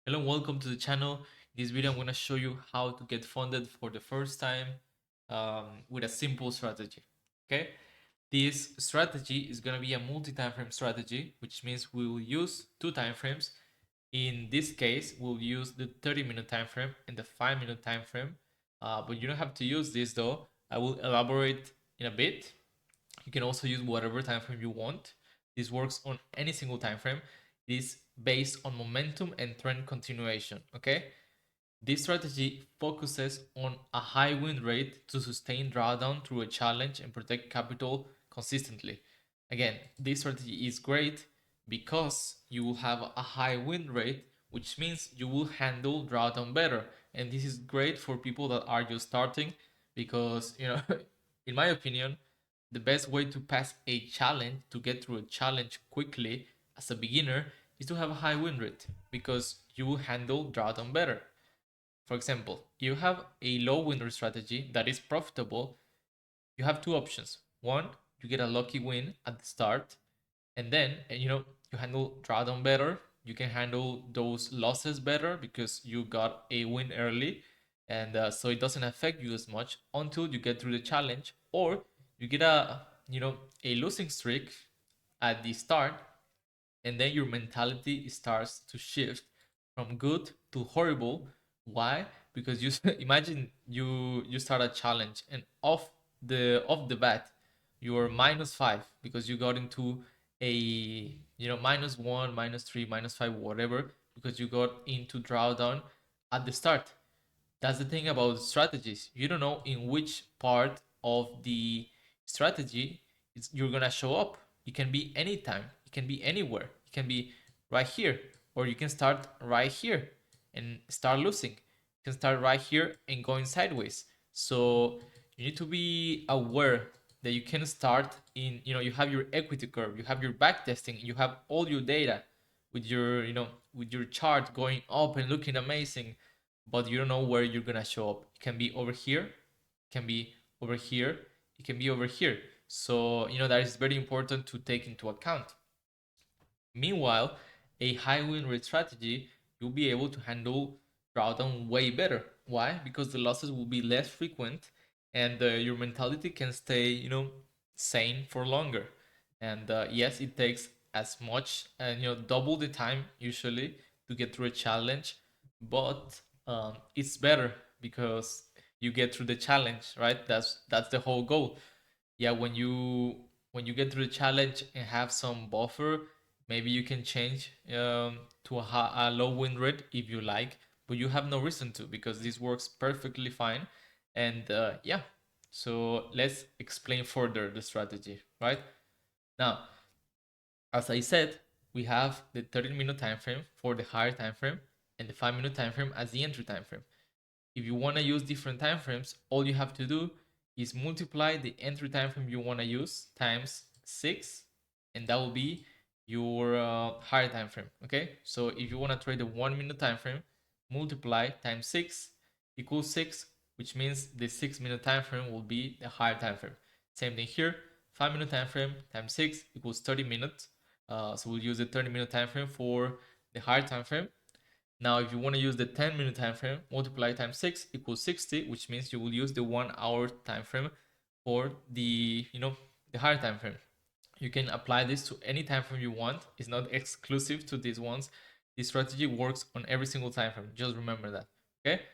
Hello and welcome to the channel. In this video, I'm going to show you how to get funded for the first time with a simple strategy. Okay, this strategy is going to be a multi-time frame strategy, which means we will use two time frames. In this case, we'll use the 30-minute time frame and the 5-minute time frame. But you don't have to use this though. I will elaborate in a bit. You can also use whatever time frame you want. This works on any single time frame. It is based on momentum and trend continuation. Okay, this strategy focuses on a high win rate to sustain drawdown through a challenge and protect capital consistently. Again, this strategy is great because you will have a high win rate, which means you will handle drawdown better. And this is great for people that are just starting because, in my opinion, the best way to pass a challenge, to get through a challenge quickly as a beginner, is to have a high win rate because you will handle drawdown better. For example, you have a low win rate strategy that is profitable. You have two options. One, you get a lucky win at the start, and then you handle drawdown better. You can handle those losses better because you got a win early, and so it doesn't affect you as much until you get through the challenge, or you get a losing streak at the start, and then your mentality starts to shift from good to horrible. Why? Because you imagine you start a challenge and off the bat you're -5 because you got into a -1, -3, -5, whatever, because you got into drawdown at the start. That's the thing about strategies. You don't know in which part of the strategy you're gonna show up. It can be anytime. It can be anywhere. It can be right here, or you can start right here and start losing. You can start right here and going sideways. So you need to be aware that you can start in. You have your equity curve, you have your back testing, you have all your data with your chart going up and looking amazing, but you don't know where you're gonna show up. It can be over here, it can be over here, it can be over here. So that is very important to take into account. Meanwhile, a high win rate strategy, you'll be able to handle drawdown way better. Why? Because the losses will be less frequent, and your mentality can stay sane for longer. And yes, it takes as much and double the time usually to get through a challenge, but it's better because you get through the challenge, right? That's the whole goal. Yeah, when you get through the challenge and have some buffer, maybe you can change to a low win rate if you like, but you have no reason to because this works perfectly fine. And yeah, so let's explain further the strategy. Right now, as I said, we have the 30-minute time frame for the higher time frame and the 5-minute time frame as the entry time frame. If you want to use different time frames, all you have to do is multiply the entry time frame you want to use times 6, and that will be your higher time frame. Okay, so if you want to trade the 1-minute time frame, multiply times 6 equals 6, which means the 6-minute time frame will be the higher time frame. Same thing here, 5-minute time frame times 6 equals 30 minutes. So we'll use the 30-minute time frame for the higher time frame. Now, if you want to use the 10-minute time frame, multiply times 6 equals 60, which means you will use the 1 hour time frame for the higher time frame. You can apply this to any time frame you want. It's not exclusive to these ones. This strategy works on every single time frame. Just remember that. Okay.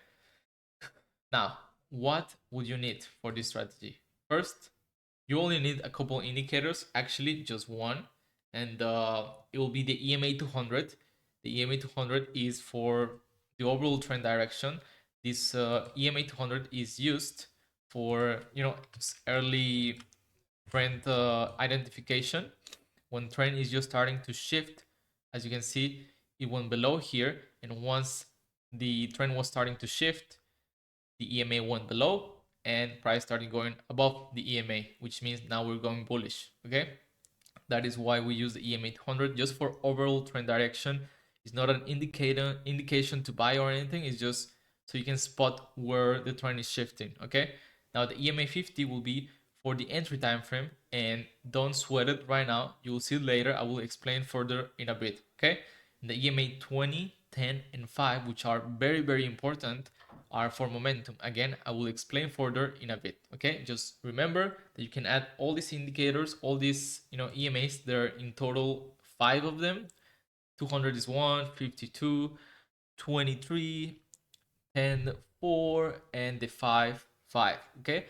Now, what would you need for this strategy? First, you only need a couple indicators, actually just one, and it will be the EMA 200. The EMA 200 is for the overall trend direction. This EMA 200 is used for early trend identification when trend is just starting to shift. As you can see, it went below here, and once the trend was starting to shift, the EMA went below and price started going above the EMA, which means now we're going bullish. Okay, that is why we use the EMA 200 just for overall trend direction. It's not an indication to buy or anything. It's just so you can spot where the trend is shifting. Okay, now the EMA 50 will be for the entry time frame, and don't sweat it right now. You will see later. I will explain further in a bit. Okay, the EMA 20 10, and 5, which are very, very important, are for momentum. Again, I will explain further in a bit. Okay, just remember that you can add all these indicators, all these EMAs. There are in total 5 of them. 200 is 1, 52, 23, 10, 4, and the 5, 5. Okay.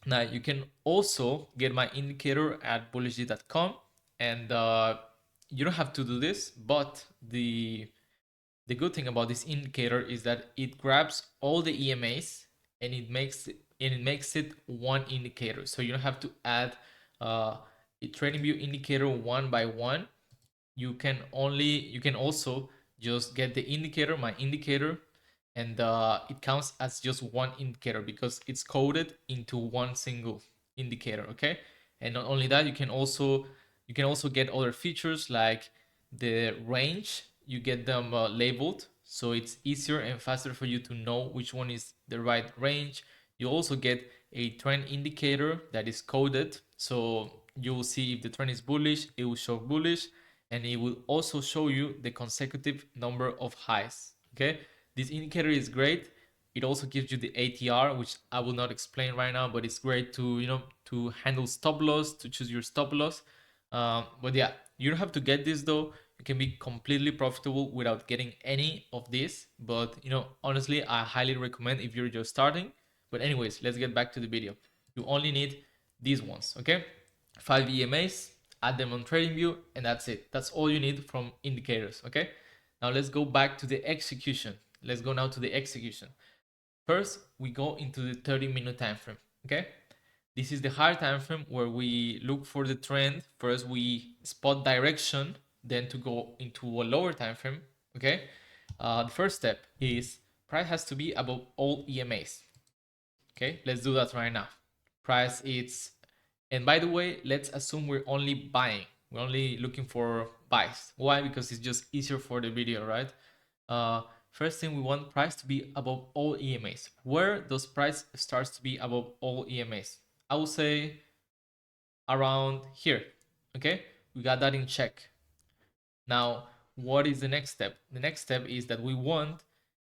Now you can also get my indicator at bullishd.com, and you don't have to do this, but the good thing about this indicator is that it grabs all the EMAs and it makes it one indicator. So you don't have to add a trading view indicator one by one. You can also just get the indicator, my indicator, and it counts as just one indicator because it's coded into one single indicator. Okay, and not only that, you can also get other features like the range. You get them labeled, so it's easier and faster for you to know which one is the right range. You also get a trend indicator that is coded, so you will see if the trend is bullish, it will show bullish, and it will also show you the consecutive number of highs. Okay, this indicator is great. It also gives you the ATR, which I will not explain right now, but it's great to to handle stop loss, to choose your stop loss. But yeah, you don't have to get this though. You can be completely profitable without getting any of this. But honestly, I highly recommend if you're just starting. But anyways, let's get back to the video. You only need these ones, okay? 5 EMAs, add them on TradingView, and that's it. That's all you need from indicators, okay? Now let's go back to the execution. Let's go now to the execution. First, we go into the 30-minute time frame, okay? This is the higher time frame where we look for the trend. First, we spot direction, then to go into a lower time frame, okay? The first step is price has to be above all EMAs. Okay, let's do that right now. Price is, and by the way, let's assume we're only buying. We're only looking for buys. Why? Because it's just easier for the video, right? First thing, we want price to be above all EMAs. Where does price starts to be above all EMAs? I will say around here. Okay, we got that in check. Now, what is the next step? The next step is that we want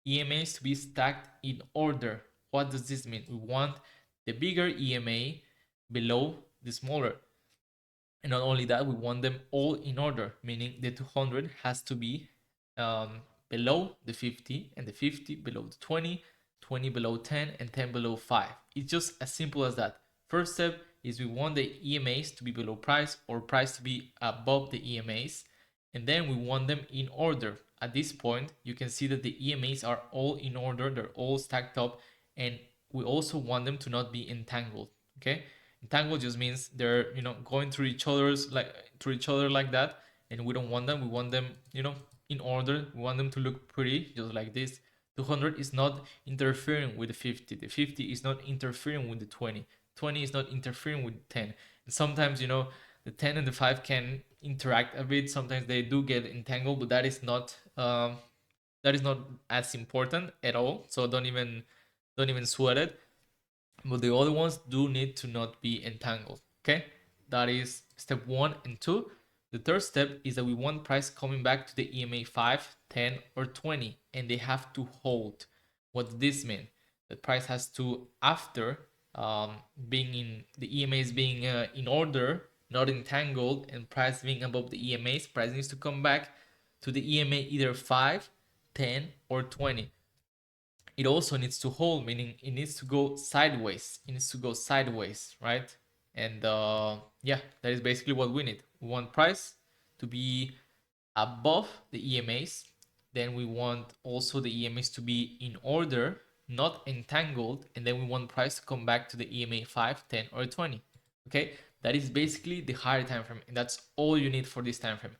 EMAs to be stacked in order. What does this mean? We want the bigger EMA below the smaller. And not only that, we want them all in order, meaning the 200 has to be below the 50, and the 50 below the 20, 20 below 10, and 10 below 5. It's just as simple as that. First step is we want the EMAs to be below price or price to be above the EMAs, and then we want them in order. At this point, you can see that the EMAs are all in order, they're all stacked up, and we also want them to not be entangled. Okay, entangled just means they're going through each other like that, and we don't want them. We want them in order. We want them to look pretty, just like this. 200 is not interfering with the 50. The 50 is not interfering with the 20. 20 is not interfering with 10. And sometimes the 10 and the 5 can interact a bit. Sometimes they do get entangled, but that is not as important at all. So don't even sweat it. But the other ones do need to not be entangled. Okay, that is step 1 and 2. The third step is that we want price coming back to the EMA 5, 10, or 20, and they have to hold. What does this mean? The price has to, after being in the EMAs being in order, not entangled, and price being above the EMAs, price needs to come back to the EMA either 5, 10, or 20. It also needs to hold, meaning it needs to go sideways. It needs to go sideways, right? And yeah, that is basically what we need. We want price to be above the EMAs. Then we want also the EMAs to be in order, not entangled. And then we want price to come back to the EMA 5, 10, or 20. Okay, that is basically the higher time frame, and that's all you need for this time frame.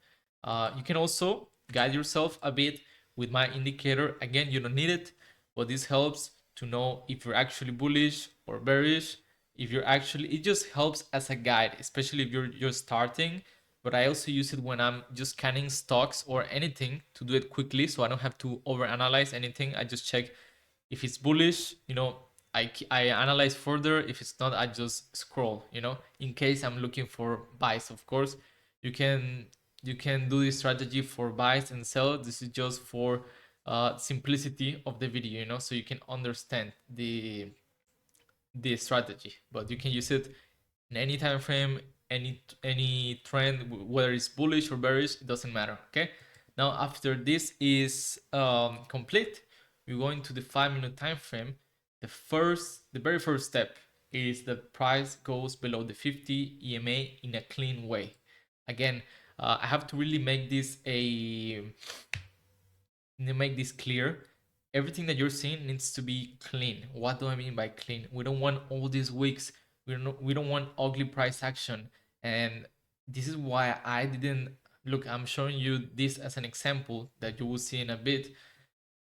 You can also guide yourself a bit with my indicator. Again, you don't need it, but this helps to know if you're actually bullish or bearish. If you're actually, it just helps as a guide, especially if you're starting. But I also use it when I'm just scanning stocks or anything to do it quickly, so I don't have to overanalyze anything. I just check if it's bullish, I analyze further. If it's not, I just scroll, in case I'm looking for buys. Of course, you can You can do this strategy for buys and sell. This is just for simplicity of the video, you know, so you can understand the strategy. But you can use it in any time frame, any trend, whether it's bullish or bearish, it doesn't matter. Okay. Now after this is complete, we go into the 5-minute time frame. The very first step is the price goes below the 50 EMA in a clean way. Again, I have to really make this clear. Everything that you're seeing needs to be clean. What do I mean by clean? We don't want all these wicks. We don't want ugly price action. And this is why I didn't look. I'm showing you this as an example that you will see in a bit.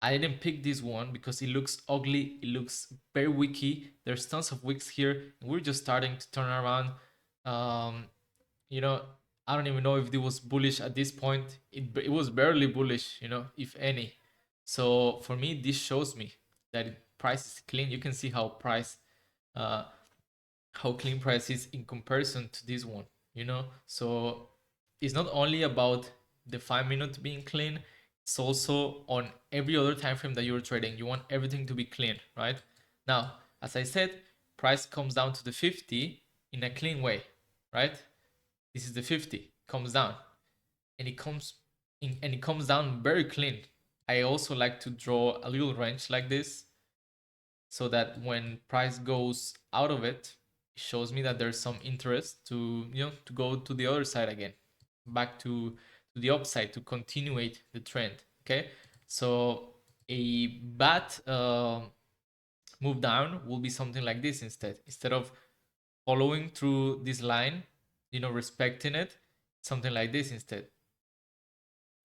I didn't pick this one because it looks ugly. It looks very wicky. There's tons of wicks here. And we're just starting to turn around. You know, I don't even know if it was bullish at this point. It was barely bullish, you know, if any. So for me, this shows me that price is clean. You can see how clean price is in comparison to this one, you know. So it's not only about the 5-minute being clean, it's also on every other time frame that you're trading. You want everything to be clean, right? Now, as I said, price comes down to the 50 in a clean way, right? This is the 50, comes down, and it comes down very clean. I also like to draw a little range like this, so that when price goes out of it, it shows me that there's some interest to, you know, to go to the other side again, back to the upside, to continuate the trend. Okay, so a bad move down will be something like this instead of following through this line, you know, respecting it, something like this instead.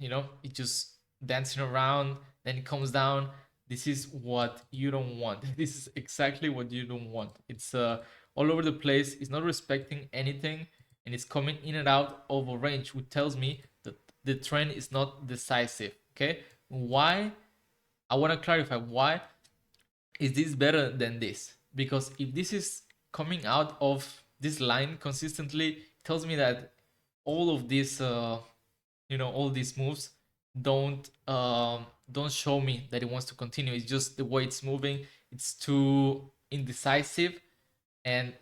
You know, it just dancing around, then it comes down. This is what you don't want. This is exactly what you don't want. It's all over the place. It's not respecting anything, and it's coming in and out of a range, which tells me that the trend is not decisive. Okay, why? I want to clarify why is this better than this? Because if this is coming out of this line consistently, it tells me that all of these you know, all these moves don't show me that it wants to continue. It's just the way it's moving. It's too indecisive. And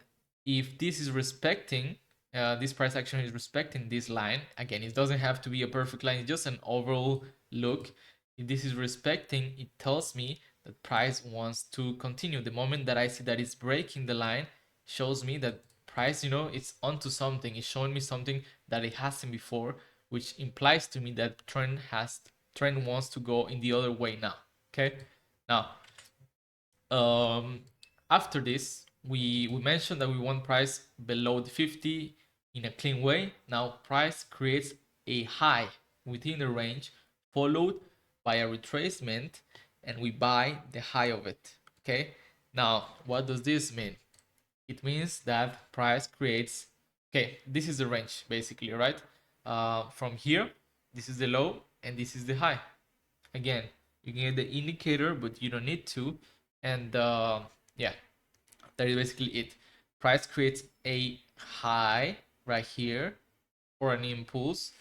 if this is respecting this price action is respecting this line, again, it doesn't have to be a perfect line, it's just an overall look. If this is respecting, it tells me that price wants to continue. The moment that I see that it's breaking the line, shows me that price, you know, it's onto something. It's showing me something that it hasn't before, which implies to me that trend wants to go in the other way now. Okay, now after this, we mentioned that we want price below the 50 in a clean way. Now price creates a high within the range, followed by a retracement, and we buy the high of it. Okay, now what does this mean? It means that price creates, okay, this is the range basically, right? From here, this is the low and this is the high. Again, you can get the indicator, but you don't need to. And yeah, that is basically it. Price creates a high right here for an impulse,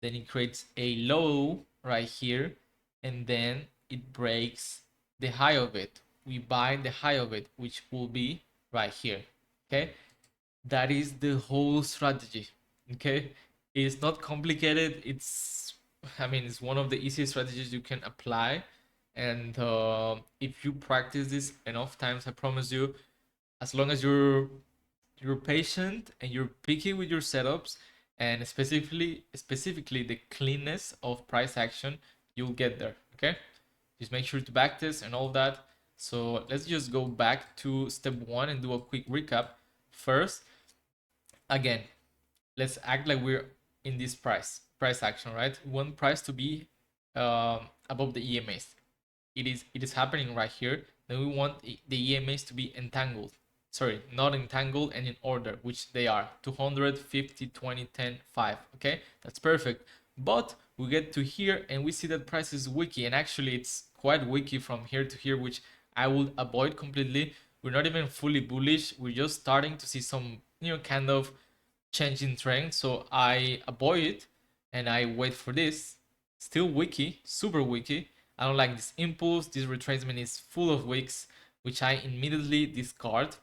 then it creates a low right here, and then it breaks the high of it. We buy the high of it, which will be right here. Okay, that is the whole strategy. Okay, it's not complicated. It's one of the easiest strategies you can apply, and if you practice this enough times, I promise you, as long as you're patient and you're picky with your setups, and specifically the cleanness of price action, you'll get there. Okay, just make sure to backtest and all that. So let's just go back to step 1 and do a quick recap. First, again, let's act like we're in this price action, right? We want price to be above the EMAs. It is happening right here. Then we want the EMAs to be entangled. Sorry, not entangled and in order, which they are 200, 50, 20, 10, 5. Okay, that's perfect. But we get to here and we see that price is wicky, and actually it's quite wicky from here to here, which I would avoid completely. We're not even fully bullish. We're just starting to see some, kind of change in trend. So I avoid it. and I wait for this, still wiki, super wiki. I don't like this impulse. This retracement is full of wicks, which I immediately discard.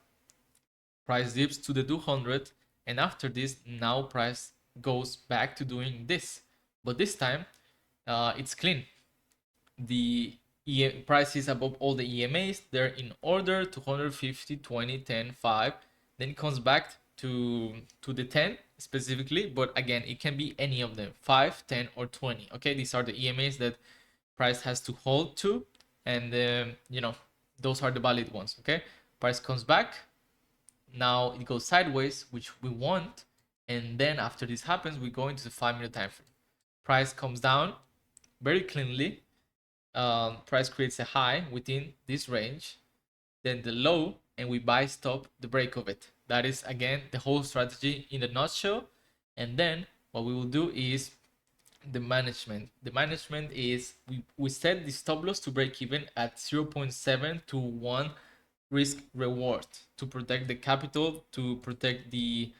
Price dips to the 200, and after this, now price goes back to doing this. But this time, it's clean. The price is above all the EMAs. They're in order: 250, 20, 10, 5. Then it comes back to the 10 specifically, but again, it can be any of them: 5, 10, or 20. Okay, these are the EMAs that price has to hold to, and those are the valid ones. Okay, price comes back. Now it goes sideways, which we want, and then after this happens, we go into the 5-minute time frame. Price comes down very cleanly. Price creates a high within this range, then the low, and we buy stop the break of it. That is again the whole strategy in a nutshell. And then what we will do is the management. The management is we set the stop loss to break even at 0.7 to 1 risk reward to protect the capital, to protect the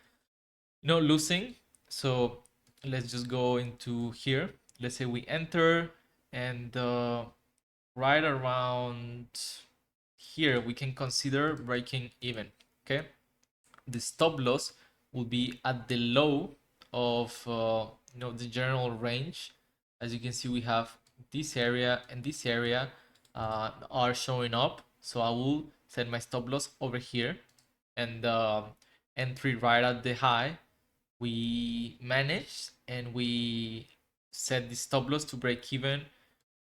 losing. So let's just go into here. Let's say we enter, and right around here we can consider breaking even. Okay, the stop loss will be at the low of the general range. As you can see, we have this area and this area are showing up, so I will set my stop loss over here, and entry right at the high. We manage, and we set the stop loss to break even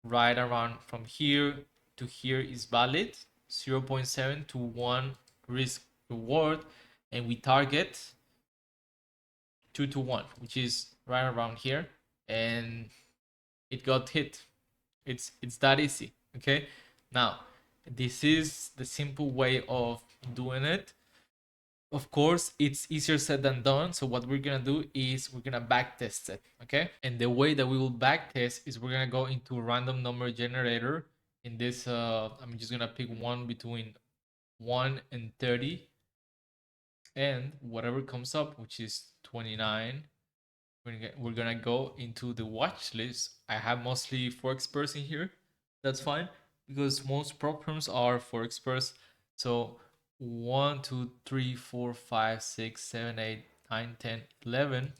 right around from here to here is valid, 0.7 to 1 risk reward, and we target 2 to 1, which is right around here, and it got hit. It's that easy. Okay, now this is the simple way of doing it. Of course, it's easier said than done. So what we're gonna do is we're gonna backtest it. Okay, and the way that we will backtest is we're gonna go into a random number generator. In this, I'm just gonna pick one between 1 and 30, and whatever comes up, which is 29, we're gonna go into the watch list. I have mostly forex in here. That's fine, because most prop firms are forex. So 1, 2, 3, 4, 5, 6, 7, 8, 9, 10, 11,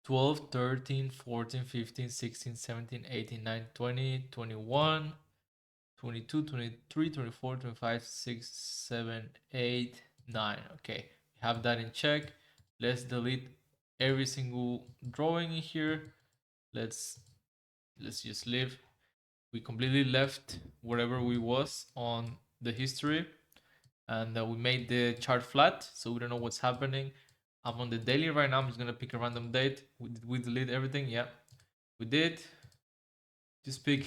12, 13, 14, 15, 16, 17, 18, 19, 20, 21, 22, 23, 24, 25, 6, 7, 8, 9. Okay, have that in check. Let's delete every single drawing in here. Let's just leave. We completely left wherever we was on the history, and we made the chart flat, so we don't know what's happening. I'm on the daily right now. I'm just gonna pick a random date. We delete everything. Yeah, we did. Just pick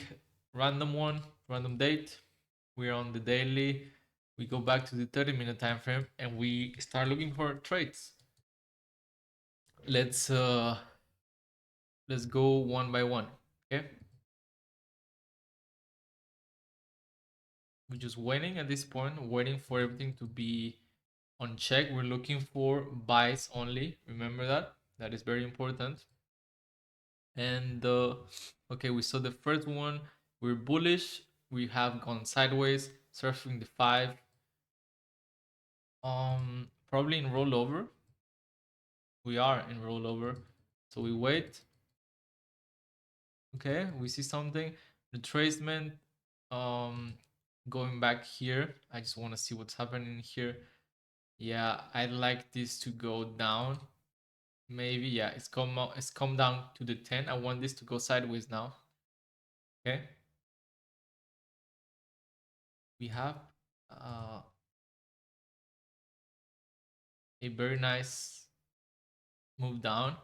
random one, random date. We're on the daily. We go back to the 30-minute time frame, and we start looking for trades. Let's go one by one. Okay, we're just waiting at this point, waiting for everything to be on check. We're looking for buys only. Remember that is very important. And okay, we saw the first one. We're bullish. We have gone sideways, surfing the 5. Probably in rollover. We are in rollover, so we wait. Okay, we see something. Retracement. Going back here, I just want to see what's happening here. Yeah, I'd like this to go down. Maybe, yeah, it's come down to the 10. I want this to go sideways now. Okay, we have a very nice move down.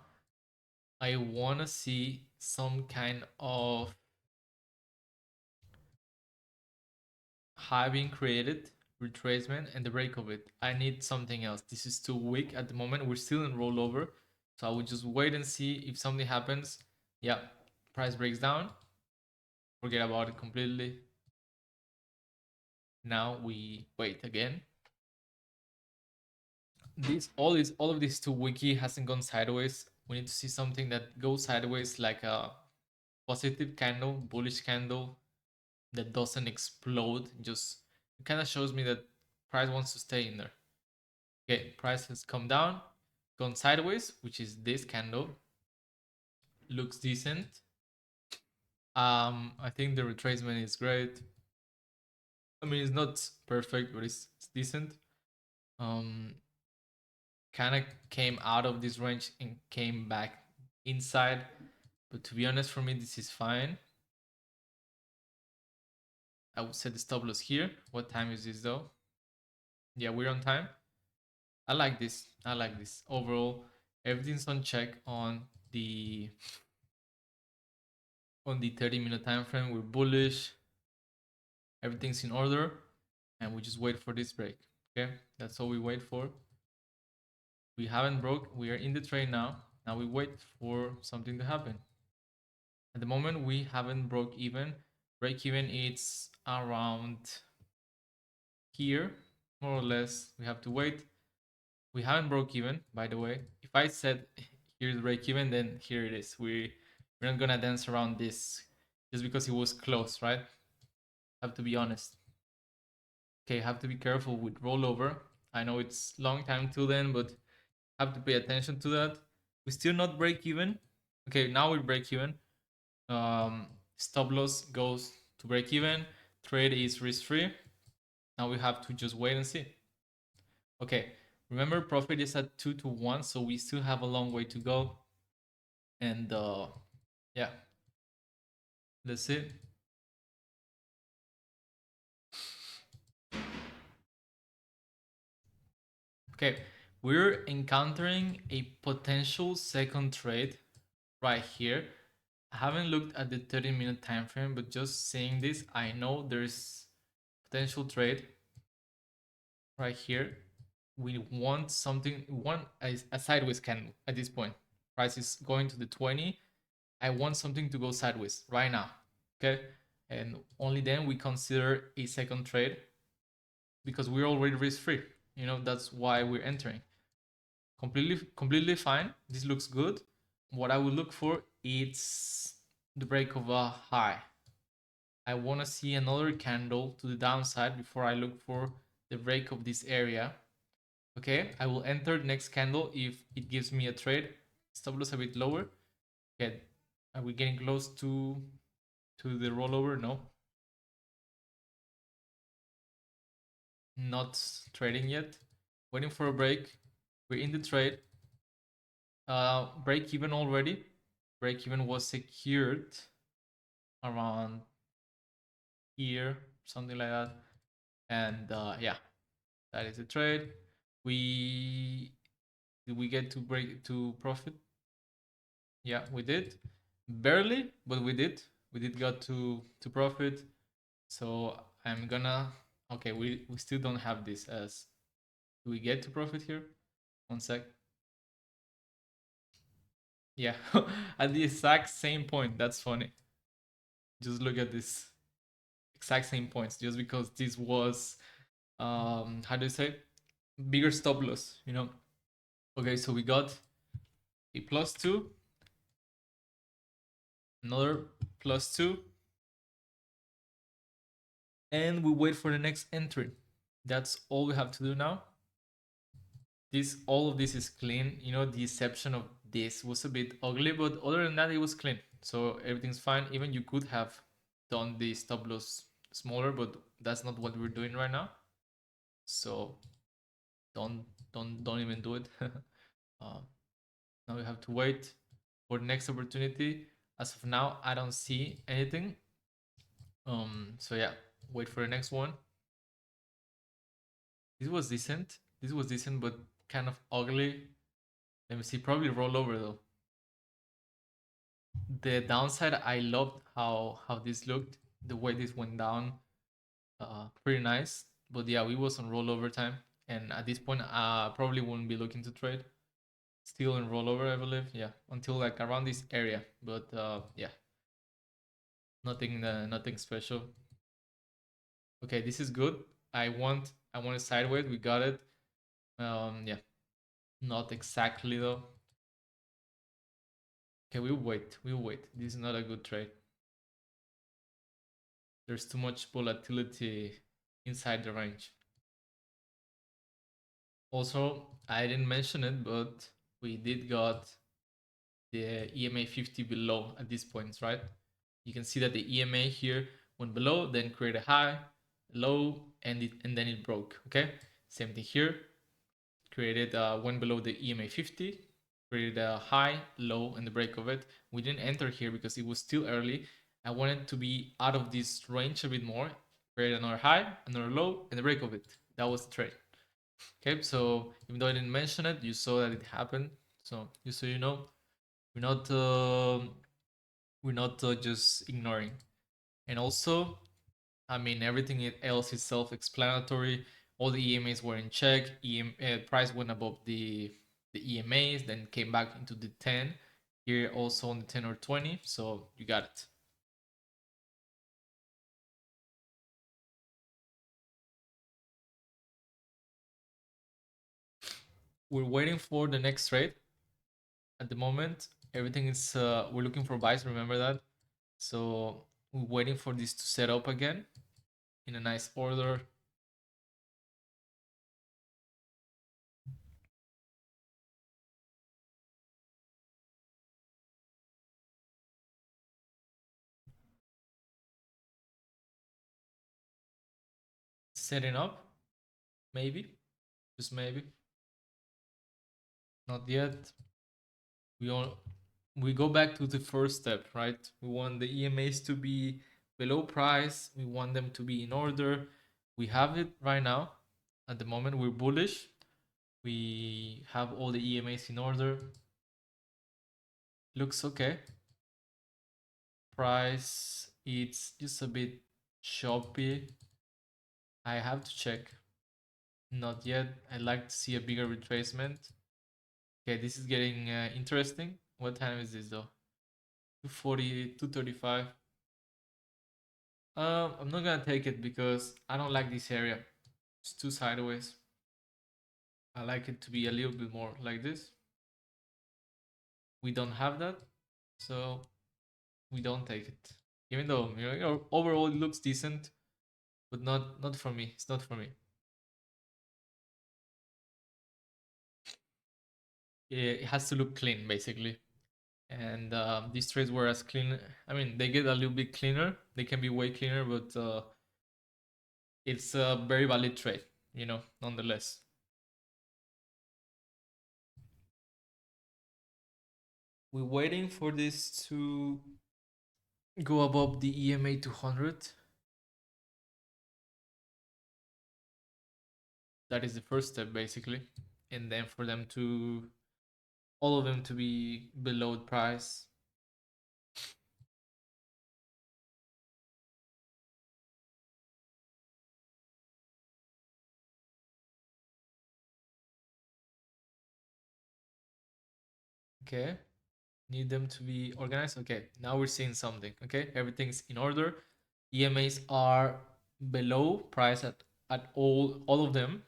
I want to see some kind of high being created, retracement, and the break of it. I need something else. This is too weak at the moment. We're still in rollover, so I will just wait and see if something happens. Yeah, price breaks down. Forget about it completely. Now we wait again. All of this too wiki hasn't gone sideways. We need to see something that goes sideways, like a positive candle, bullish candle that doesn't explode. Just it kind of shows me that price wants to stay in there. Okay, price has come down, gone sideways, which is this candle. Looks decent. I think the retracement is great. I mean, it's not perfect, but it's decent. Um, Kind of came out of this range and came back inside. But to be honest, for me, this is fine. I would set the stop loss here. What time is this though? Yeah, we're on time. I like this. I like this. Overall, everything's on check on the 30-minute time frame. We're bullish. Everything's in order, and we just wait for this break. Okay, that's all we wait for. We haven't broke. We are in the trade now. Now we wait for something to happen. At the moment, we haven't broke even. Break even, it's around here, more or less. We have to wait. We haven't broke even, by the way. If I said here's break even, then here it is. We're not gonna dance around this just because it was close, right? Have to be honest. Okay, have to be careful with rollover. I know it's long time till then, but have to pay attention to that. We still not break even. Okay, now we break even. Stop loss goes to break even. Trade is risk free. Now we have to just wait and see. Okay, remember profit is at 2 to 1, so we still have a long way to go. And yeah, that's it. Okay, we're encountering a potential second trade right here. I haven't looked at the 30-minute time frame, but just saying this, I know there's potential trade right here. We want something, we want a sideways candle at this point. Price is going to the 20. I want something to go sideways right now. Okay. And only then we consider a second trade because we're already risk free. You know, that's why we're entering. Completely fine. This looks good. What I would look for is the break of a high. I want to see another candle to the downside before I look for the break of this area. Okay, I will enter the next candle if it gives me a trade. Stop loss a bit lower. Okay, are we getting close to the rollover? No, not trading yet. Waiting for a break. We're in the trade. Break even already. Break even was secured around here, something like that. And yeah, that is the trade. We did we get to break to profit? Yeah, we did. Barely, but we did. We did got to profit. So I'm gonna okay, we still don't have this as do we get to profit here? One sec. Yeah, at the exact same point. That's funny. Just look at this exact same points. Just because this was how do you say bigger stop loss, you know? Okay, so we got a +2, another +2, and we wait for the next entry. That's all we have to do now. This all of this is clean. You know, the exception of this was a bit ugly, but other than that, it was clean. So everything's fine. Even you could have done the stop loss smaller, but that's not what we're doing right now. So don't even do it. Now we have to wait for the next opportunity. As of now, I don't see anything. So yeah, wait for the next one. This was decent. This was decent, but kind of ugly. Let me see. Probably roll over though. The downside, I loved how this looked. The way this went down, pretty nice. But yeah, we was on rollover time, and at this point, probably wouldn't be looking to trade. Still in rollover, I believe. Yeah, until like around this area. But yeah, nothing special. Okay, this is good. I want it sideways. We got it. Yeah, not exactly though. Okay, we'll wait. This is not a good trade. There's too much volatility inside the range. Also, I didn't mention it, but we did got the EMA 50 below at this point, right? You can see that the EMA here went below, then created a high, low, and then it broke. Okay, same thing here. Created went below the EMA 50, created a high, low, and the break of it. We didn't enter here because it was still early. I wanted to be out of this range a bit more. Create another high, another low, and the break of it. That was the trade. Okay, so even though I didn't mention it, you saw that it happened. So just so you know, we're not just ignoring. And also, I mean, everything else is self-explanatory. All the EMAs were in check. Price went above the EMAs, then came back into the 10. Here also on the 10 or 20. So you got it. We're waiting for the next trade. At the moment, everything is we're looking for buys. Remember that. So we're waiting for this to set up again in a nice order. Setting up, maybe, just maybe. Not yet. We all we go back to the first step, right? We want the EMAs to be below price. We want them to be in order. We have it right now. At the moment, we're bullish. We have all the EMAs in order. Looks okay. Price, it's just a bit choppy. I have to check. Not yet. I'd like to see a bigger retracement. Okay, this is getting interesting. What time is this though? 2:40, 2:35. I'm not gonna take it because I don't like this area. It's too sideways. I like it to be a little bit more like this. We don't have that, so we don't take it. Even though overall it looks decent, but not for me. It's not for me. It has to look clean basically, and these trades were as clean. I mean, they get a little bit cleaner. They can be way cleaner, but it's a very valid trade. Nonetheless. We're waiting for this to go above the EMA 200. That is the first step basically, and then for them to all of them to be below the price. Okay, need them to be organized. Okay, now we're seeing something. Okay, everything's in order. EMAs are below price at all of them.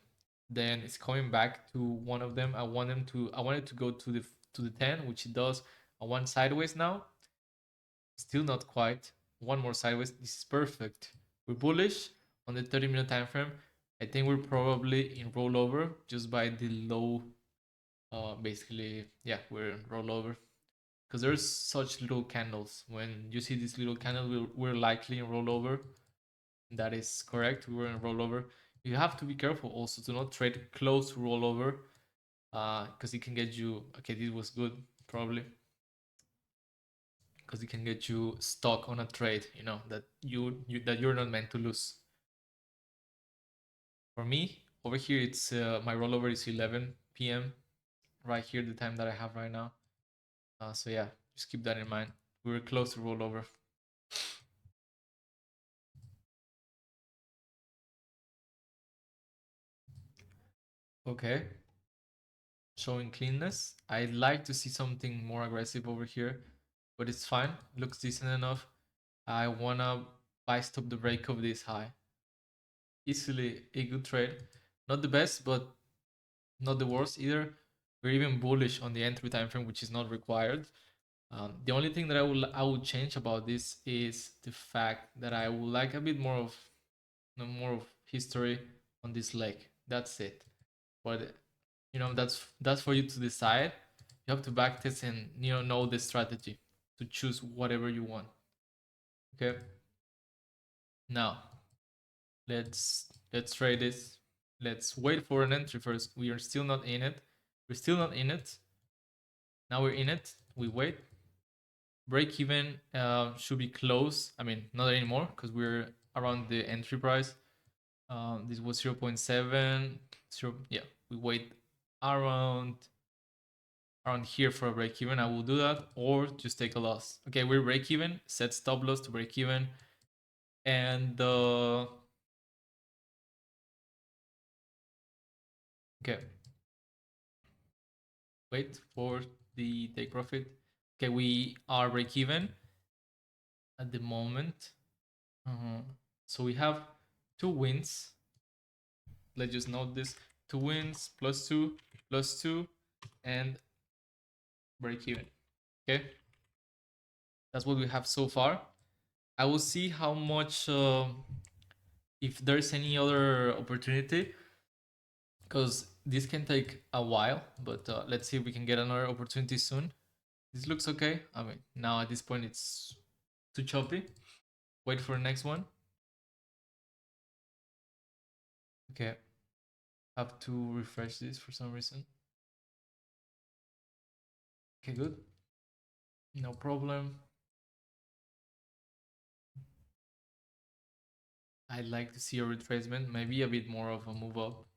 Then it's coming back to one of them. I want it to go to the 10, which it does. I want sideways now. Still not quite. One more sideways. This is perfect. We're bullish on the 30-minute time frame. I think we're probably in rollover just by the low. Basically, yeah, we're in rollover because there's such little candles. When you see this little candle, we're likely in rollover. That is correct. We were in rollover. You have to be careful also to not trade close to rollover, because it can get you. Okay, this was good probably because it can get you stuck on a trade. That you're not meant to lose. For me, over here, it's my rollover is 11 p.m. right here, the time that I have right now. So yeah, just keep that in mind. We were close to rollover. Okay, showing cleanness. I'd like to see something more aggressive over here, but it's fine. Looks decent enough. I wanna buy stop the break of this high. Easily a good trade. Not the best, but not the worst either. We're even bullish on the entry time frame, which is not required. The only thing that I would change about this is the fact that I would like a bit more of more of history on this leg. That's it. But that's for you to decide. You have to backtest and know the strategy to choose whatever you want. Okay. Now let's try this. Let's wait for an entry first. We are still not in it. We're still not in it. Now we're in it. We wait. Break even should be close. I mean, not anymore because we're around the entry price. This was 0.7. Yeah, we wait around here for a break even. I will do that or just take a loss. Okay, we're break even. Set stop loss to break even, and okay, wait for the take profit. Okay, we are break even at the moment. So we have 2 wins. Let's just note this: 2 wins, +2, and break even. Okay, that's what we have so far. I will see how much, if there's any other opportunity, because this can take a while. But let's see if we can get another opportunity soon. This looks okay. I mean, now at this point it's too choppy. Wait for the next one. Okay, have to refresh this for some reason. Okay, good. No problem. I'd like to see a retracement, maybe a bit more of a move up.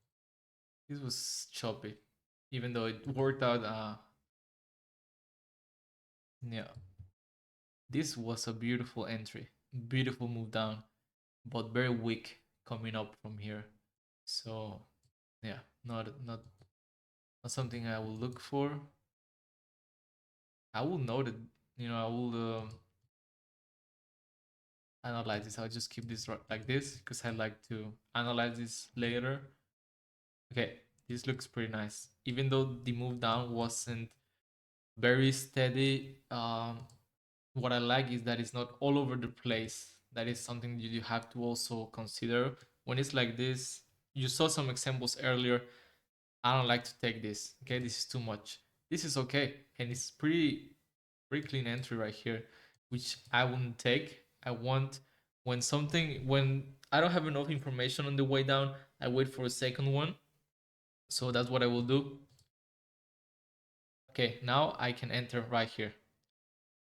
This was choppy, even though it worked out. Yeah, this was a beautiful entry, beautiful move down, but very weak coming up from here. So yeah, not something I will look for. I will note it. I will analyze this. I'll just keep this like this because I like to analyze this later. Okay, this looks pretty nice. Even though the move down wasn't very steady, what I like is that it's not all over the place. That is something that you have to also consider when it's like this. You saw some examples earlier. I don't like to take this. Okay, this is too much. This is okay, and it's pretty clean entry right here, which I wouldn't take. I want when I don't have enough information on the way down, I wait for a second one. So that's what I will do. Okay, now I can enter right here.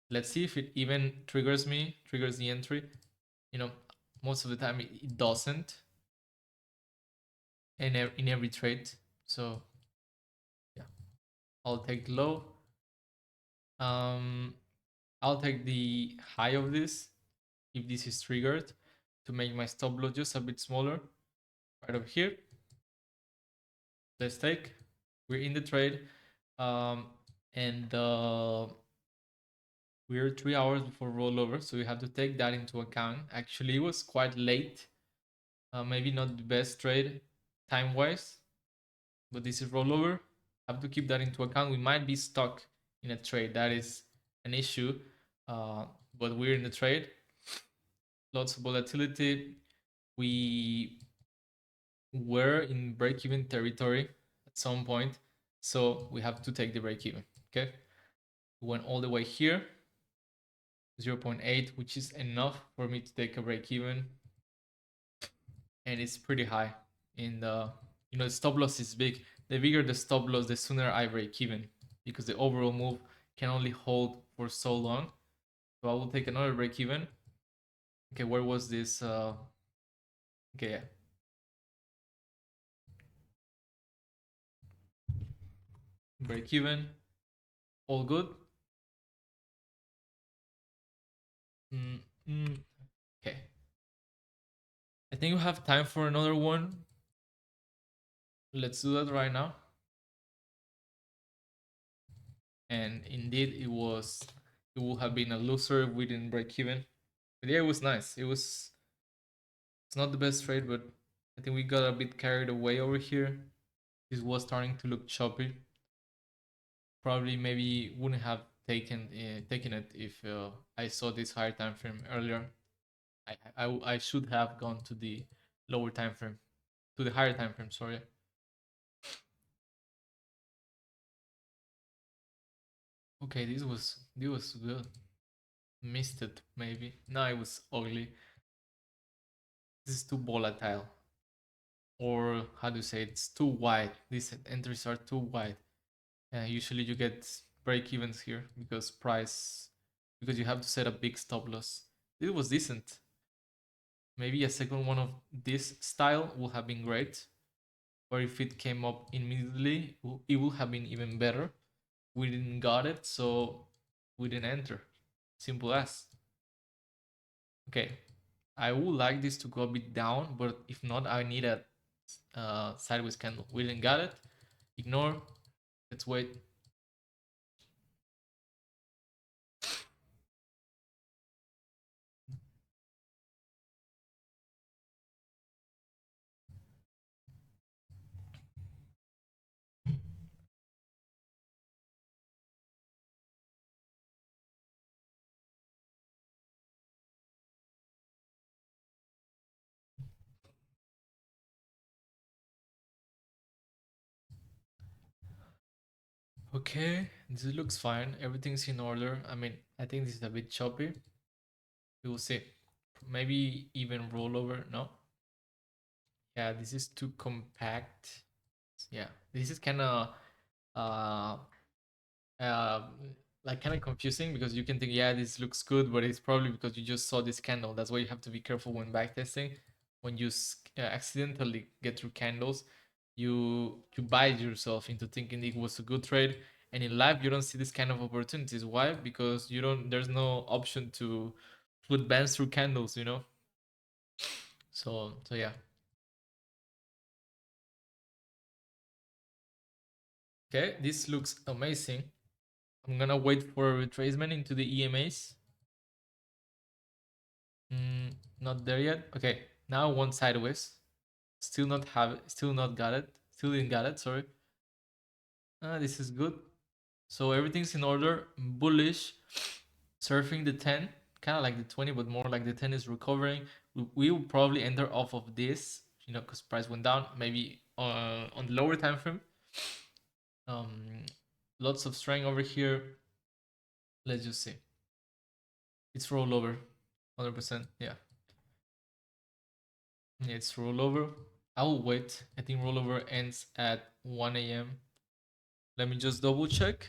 Let's see if it even triggers the entry. Most of the time it doesn't in every trade. So yeah, I'll take low. I'll take the high of this if this is triggered to make my stop loss just a bit smaller. Right over here. Let's take. We're in the trade, and we're 3 hours before rollover, so we have to take that into account. Actually, it was quite late. Maybe not the best trade time wise, but this is rollover. Have to keep that into account. We might be stuck in a trade. That is an issue, but we're in the trade. Lots of volatility. We were in break-even territory at some point, so we have to take the break-even. Okay, we went all the way here, 0.8, which is enough for me to take a break-even, and it's pretty high. In the stop loss is big. The bigger the stop loss, the sooner I break even, because the overall move can only hold for so long. So I will take another break even. Okay, where was this? Okay, yeah. Break even. All good. Okay. I think we have time for another one. Let's do that right now. And indeed, it would have been a loser if we didn't break even. But yeah, it was nice. It's not the best trade, but I think we got a bit carried away over here. This was starting to look choppy. Probably maybe wouldn't have taken it if I saw this higher time frame earlier. I should have gone to the lower time frame, to the higher time frame. Sorry. Okay, this was good. Missed it maybe. No, it was ugly. This is too volatile, or how do you say it? It's too wide. These entries are too wide. Usually you get break evens here because you have to set a big stop loss. It was decent. Maybe a second one of this style would have been great, or if it came up immediately, it would have been even better. We didn't got it, so we didn't enter. Simple as. Okay, I would like this to go a bit down, but if not, I need a sideways candle. We didn't got it. Ignore. Let's wait. Okay, this looks fine. Everything's in order. I mean, I think this is a bit choppy. We will see. Maybe even rollover. No. Yeah, this is too compact. Yeah, this is kind of uh uh like kind of confusing because you can think, yeah, this looks good, but it's probably because you just saw this candle. That's why you have to be careful when backtesting. When you accidentally get through candles, you bite yourself into thinking it was a good trade. And in life, you don't see this kind of opportunities. Why? Because you don't. There's no option to put bands through candles. So yeah. Okay, this looks amazing. I'm gonna wait for a retracement into the EMAs. Not there yet. Okay, now one sideways. Still not got it. Still didn't got it. Sorry. This is good. So everything's in order. Bullish, surfing the 10, kind of like the 20, but more like the 10 is recovering. We will probably enter off of this, because price went down. Maybe on the lower time frame. Um, Lots of strength over here. Let's just see. It's rollover, 100%. Yeah. It's rollover. I will wait. I think rollover ends at 1 a.m. Let me just double check.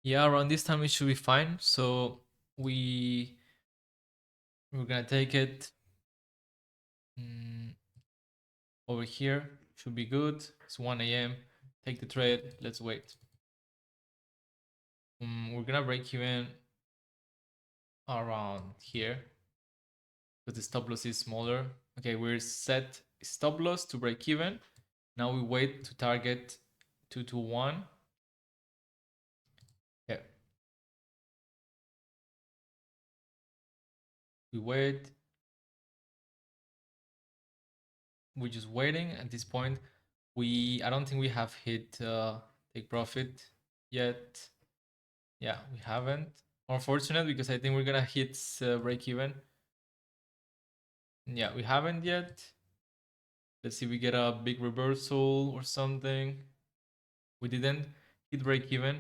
Yeah, around this time it should be fine. So we we're gonna take it mm, over here. Should be good. It's 1 a.m. Take the trade. Let's wait. We're gonna break even around here because the stop loss is smaller. Okay, we're set stop loss to break even. Now we wait to target 221. Yeah, we wait. We're just waiting at this point. I don't think we have hit take profit yet. Yeah, we haven't. Unfortunate because I think we're gonna hit break even. Yeah, we haven't yet. Let's see if we get a big reversal or something. We didn't hit break even.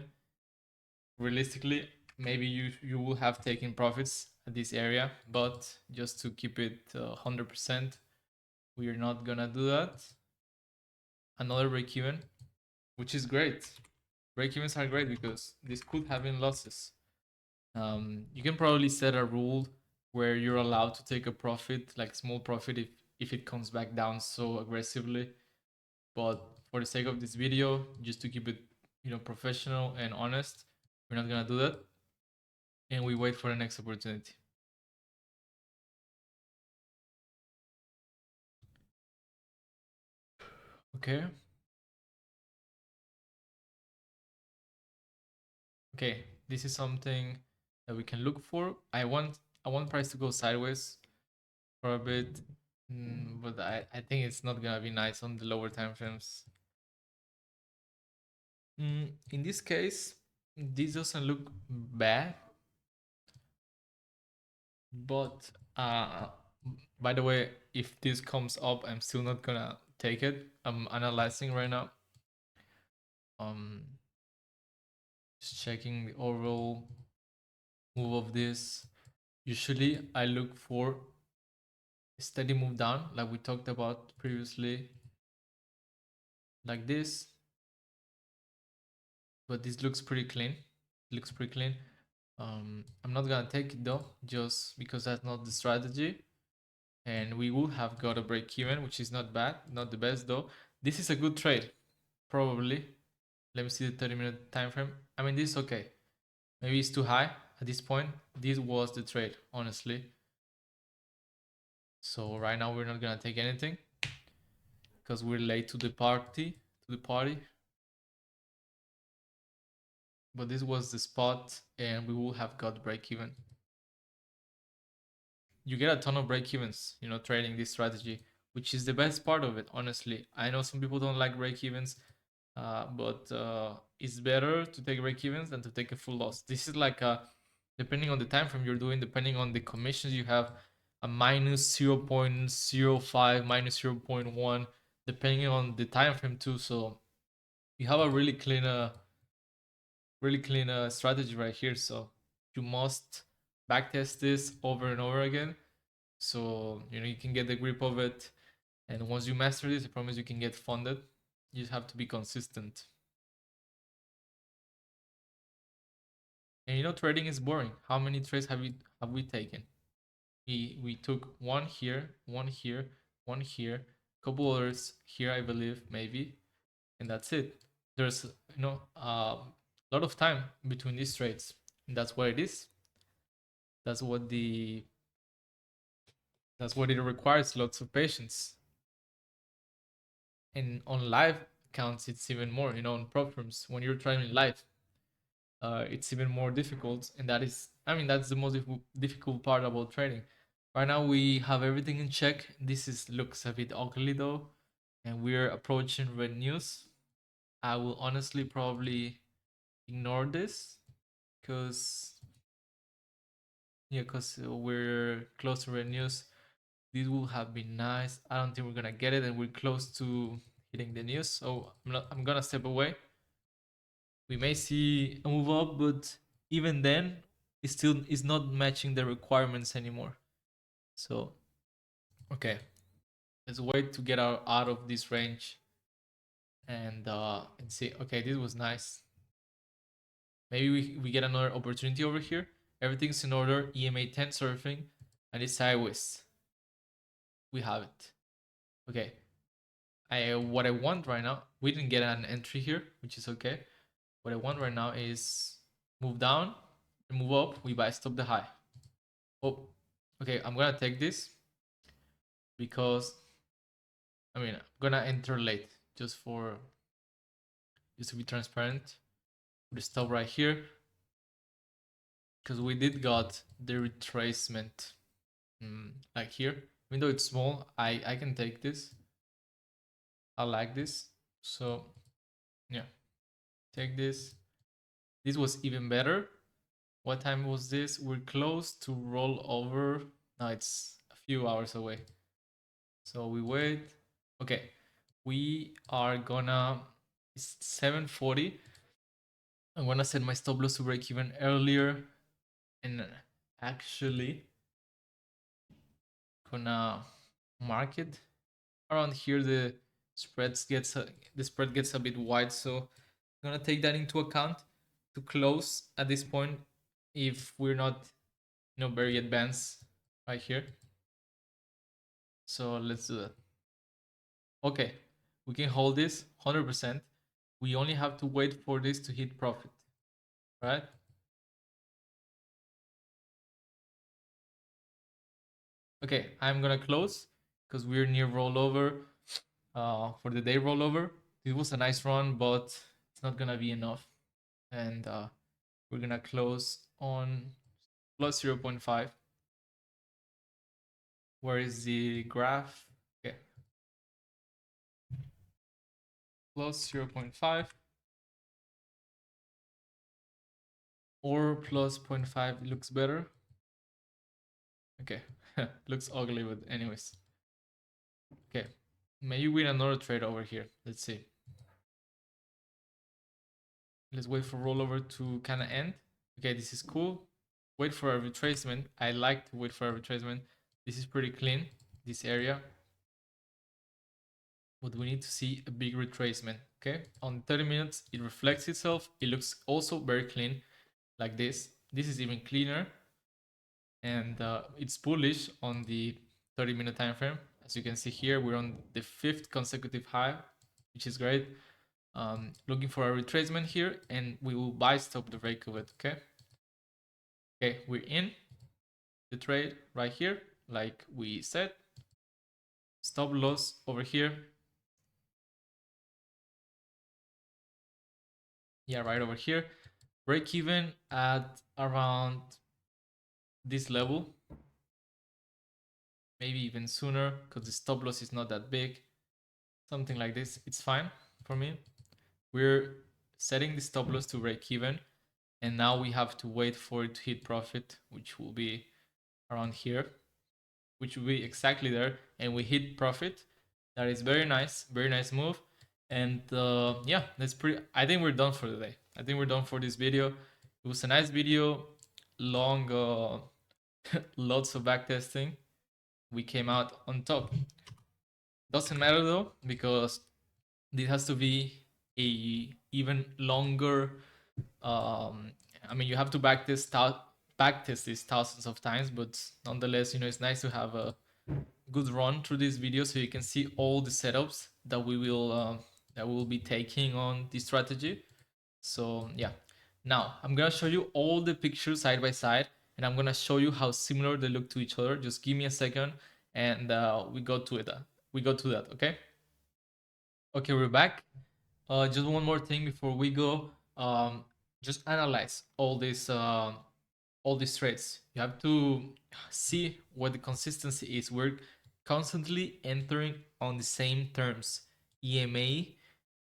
Realistically, maybe you will have taken profits at this area, but just to keep it 100%, we are not gonna do that. Another break even, which is great. Break evens are great because this could have been losses. You can probably set a rule where you're allowed to take a profit, like small profit, if it comes back down so aggressively. But for the sake of this video, just to keep it, professional and honest, we're not gonna do that, and we wait for the next opportunity. Okay. Okay. This is something that we can look for. I want price to go sideways for a bit, but I think it's not gonna be nice on the lower time frames. In this case, this doesn't look bad, but by the way, if this comes up, I'm still not gonna take it. I'm analyzing right now. Um, just checking the overall move of this. Usually, I look for a steady move down, like we talked about previously, like this. But this looks pretty clean. Looks pretty clean. I'm not gonna take it though, just because that's not the strategy. And we would have got a break even, which is not bad, not the best though. This is a good trade, probably. Let me see the 30-minute time frame. I mean, this is okay. Maybe it's too high at this point. This was the trade, honestly. So right now we're not gonna take anything because we're late to the party. To the party. But this was the spot, and we will have got break even. You get a ton of break evens, trading this strategy, which is the best part of it, honestly. I know some people don't like break evens, but it's better to take break evens than to take a full loss. This is like depending on the time frame you're doing, depending on the commissions you have, a minus 0.05, minus 0.1, depending on the time frame too. So you have a really clean strategy right here. So you must backtest this over and over again so you can get the grip of it. And once you master this, I promise you can get funded. You just have to be consistent. And trading is boring. How many trades have we taken? We took one here, one here, one here, couple others here, I believe, maybe, and that's it. There's a lot of time between these trades, and that's what it is. That's what the that's what it requires. Lots of patience. And on live accounts, it's even more. On prop firms, when you're trading live, it's even more difficult, and that's the most difficult part about trading. Right now we have everything in check. This is looks a bit ugly though, and we're approaching red news. I will honestly probably ignore this because because we're close to red news. This will have been nice. I don't think we're gonna get it, and we're close to hitting the news. So I'm gonna step away. We may see a move up, but even then, it still is not matching the requirements anymore. So, okay, let's wait to get out of this range and see. Okay, this was nice. Maybe we get another opportunity over here. Everything's in order. EMA 10 surfing, and it's sideways. We have it. Okay. What I want right now, we didn't get an entry here, which is okay. What I want right now is move down and move up. We buy stop the high. Oh, okay. I'm gonna take this because I'm gonna enter late just to be transparent. We stop right here because we did got the retracement like here. Even though it's small, I can take this. I like this. So yeah, take this. This was even better. What time was this? We're close to roll over. No, it's a few hours away. So we wait. Okay, we are gonna. It's 7:40. I'm gonna set my stop loss to break even earlier, and actually gonna mark it around here. The spread gets a bit wide, so I'm gonna take that into account to close at this point if we're not very advanced right here. So let's do that. Okay, we can hold this 100%. We only have to wait for this to hit profit, right? Okay, I'm gonna close because we're near rollover for the day rollover. It was a nice run, but it's not gonna be enough. And we're gonna close on plus 0.5. Where is the graph? Okay, plus 0.5 or plus 0.5 looks better. Okay, looks ugly, but anyways. Okay, maybe win another trade over here. Let's see. Let's wait for rollover to kind of end. Okay, this is cool. Wait for a retracement. I like to wait for a retracement. This is pretty clean, this area. But we need to see a big retracement. Okay, on 30 minutes, it reflects itself. It looks also very clean, like this. This is even cleaner. And it's bullish on the 30-minute time frame. As you can see here, we're on the 5th consecutive high, which is great. Looking for a retracement here, and we will buy stop the break of it. Okay, we're in the trade right here, like we said. Stop loss over here. Yeah, right over here. Break even at around this level, maybe even sooner, because the stop loss is not that big. Something like this, it's fine for me. We're setting the stop loss to break even, and now we have to wait for it to hit profit, which will be around here, which will be exactly there, and we hit profit. That is very nice move. And yeah, that's pretty. I think we're done for the day. I think we're done for this video. It was a nice video, long, lots of backtesting. We came out on top. Doesn't matter though, because this has to be a even longer. You have to backtest this thousands of times, but nonetheless, it's nice to have a good run through this video so you can see all the setups that we will be taking on this strategy. So yeah, now I'm gonna show you all the pictures side by side, and I'm gonna show you how similar they look to each other. Just give me a second, and we go to it. We go to that. Okay, we're back. Just one more thing before we go. Just analyze all these trades. You have to see what the consistency is. We're constantly entering on the same terms. EMA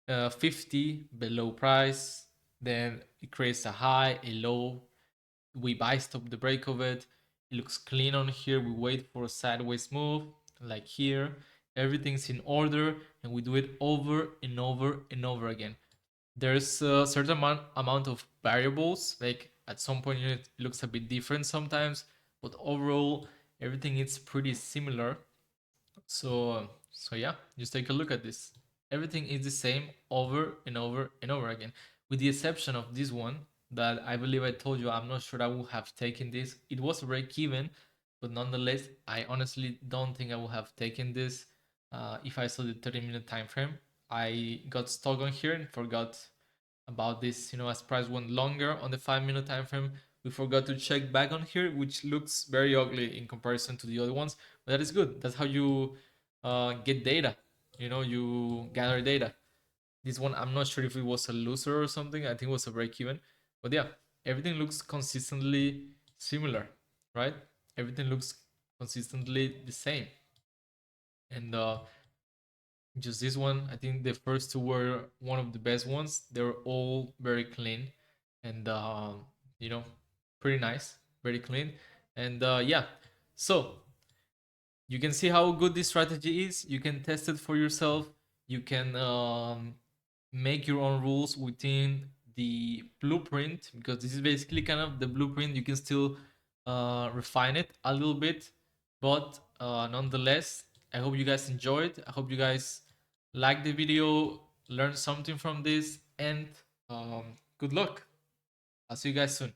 50 below price, then it creates a high, a low. We buy stop the break of it. It looks clean on here. We wait for a sideways move like here. Everything's in order, and we do it over and over and over again. There's a certain amount of variables, like at some point it looks a bit different sometimes, but overall everything is pretty similar. So yeah, just take a look at this. Everything is the same over and over and over again, with the exception of this one. that I believe I told you I'm not sure I would have taken this. It was a break even, but nonetheless, I honestly don't think I would have taken this if I saw the 30-minute time frame. I got stuck on here and forgot about this. As price went longer on the 5-minute time frame, we forgot to check back on here, which looks very ugly in comparison to the other ones. But that is good. That's how you get data. You gather data. This one, I'm not sure if it was a loser or something. I think it was a break even. But yeah, everything looks consistently similar, right? Everything looks consistently the same. And just this one, I think the first two were one of the best ones. They were all very clean and, you know, pretty nice, very clean. And yeah, so you can see how good this strategy is. You can test it for yourself. You can make your own rules within the blueprint, because this is basically kind of the blueprint. You can still refine it a little bit, but nonetheless, I hope you guys enjoyed. I hope you guys liked the video, learned something from this, and good luck. I'll see you guys soon.